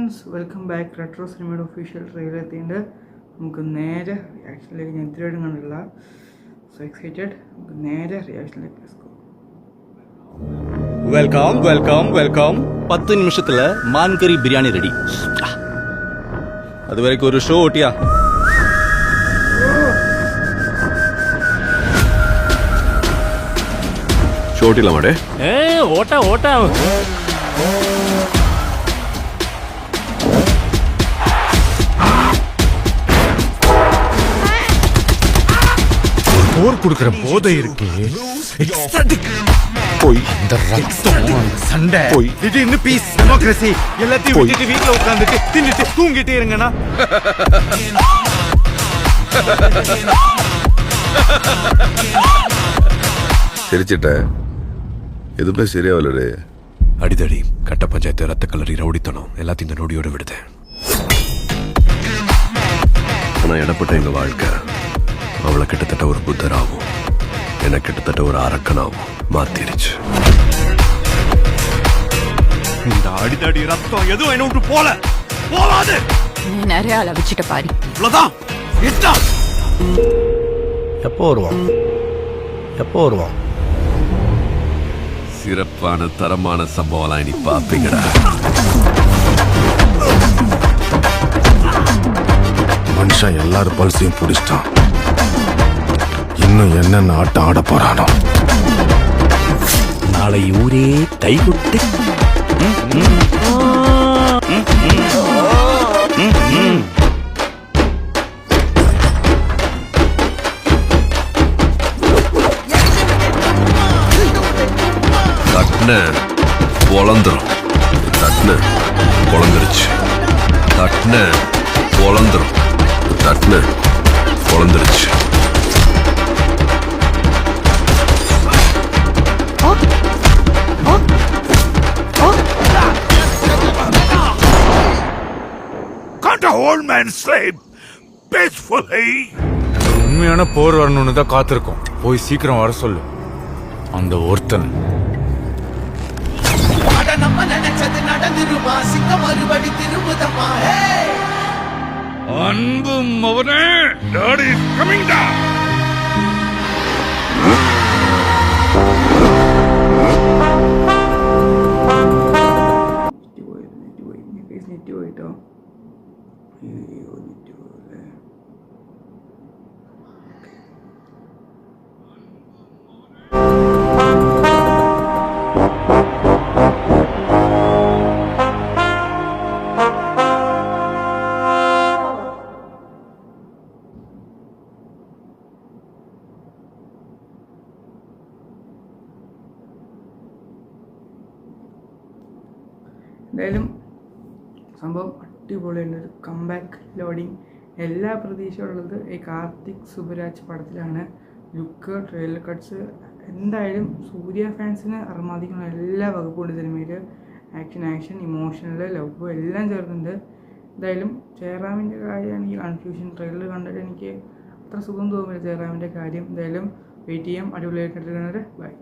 Friends, welcome back. Retro സിനിമയുടെ official trailer എത്തിയിട്ട് നമുക്ക് നേരെ റിയാക്ഷനിലേക്ക്. ഞാൻ ഇത്രയായിട്ടും കണ്ടില്ല. So excited. നമുക്ക് നേരെ റിയാക്ഷനിലേക്ക്. Welcome welcome welcome. 10 നിമിഷത്തില് മാൻകറി ബിരിയാണി റെഡി. അതുവരേക്കും ഒരു ഷോ ഓട്ടിയാ. ഷോട്ടില്ല മാടേ. ഓട്ടാ ഓട്ടാ. போர் கொடுக்கிற போதை இருக்கே. போய் இந்த ரத்தம் சண்டை போய் திடீர்னு பீஸ் டெமோக்ரஸி எல்லாத்தையும் விட்டுட்டு வீட்டுல உட்காந்துட்டு தின்னுட்டு தூங்கிட்டே இருங்கண்ணா. சிரிச்சிட்ட எதுவுமே சரியாவலடே. அடிதடி, கட்ட பஞ்சாயத்து, ரத்த கலரி, ரவுடித்தனம் எல்லாத்தையும் இந்த நொடியோட விடுது. ஆனா இடப்பட்ட எங்க வாழ்க்கை அவளை கிட்டத்தட்ட ஒரு புத்தராகவும் எனக்கு கிட்டத்தட்ட ஒரு அரக்கனாகவும் மாத்திருச்சு. இந்த அடிதடி ரத்தம் எதுவும் என்ன விட்டு போகாது. நீ நிறைய அளவிச்சிட்ட பாரு. இவ்வளவுதான். எப்போ வருவான்? சிறப்பான தரமான சம்பவம்லாம் இனி பாப்பீங்கடா. மனுஷன் எல்லாரும் பல்சையும் பிடிச்சிட்டான். இன்னும் என்னென்ன ஆட்டம் ஆட போறானோ. நாளை ஊரே கைகுட்டி. தட்ன பொழந்துரும். தட்ன பொழந்துருச்சு. தட்ன பொழந்துரும். தட்ன பொழந்துருச்சு. உண்மையான போர் வரணும்னு தான் காத்திருக்கோம். போய் சீக்கிரம் வர சொல்லு அந்த ஒருத்தன். அன்பும் அவனே டாடி கமிங் டா. നെറ്റ് പോയിട്ടോ. അയ്യോ നെറ്റ് പോലെ. എന്തായാലും സംഭവം അടിപൊളിയാണ്. ഒരു കംബാക്ക് ലോഡിങ്. എല്ലാ പ്രതീക്ഷയുള്ളത് ഈ കാർത്തിക് സുബരാജ് പടത്തിലാണ്. ലുക്ക്, ട്രെയിലർ കട്ട്സ്, എന്തായാലും സൂര്യ ഫാൻസിന് അർമാദിക്കുന്ന എല്ലാ വകുപ്പുണ്ട് സിനിമയിൽ. ആക്ഷൻ, ഇമോഷണൽ, ലവ് എല്ലാം ചേർന്നുണ്ട്. എന്തായാലും ജയറാമിൻ്റെ കാര്യമാണ് ഈ കൺഫ്യൂഷൻ. ട്രെയിലർ കണ്ടിട്ട് എനിക്ക് അത്ര സുഖം തോന്നുന്നില്ല ജയറാമിൻ്റെ കാര്യം. എന്തായാലും വെയിറ്റ് ചെയ്യാം. അടിപൊളിയായിട്ട്. ബൈ.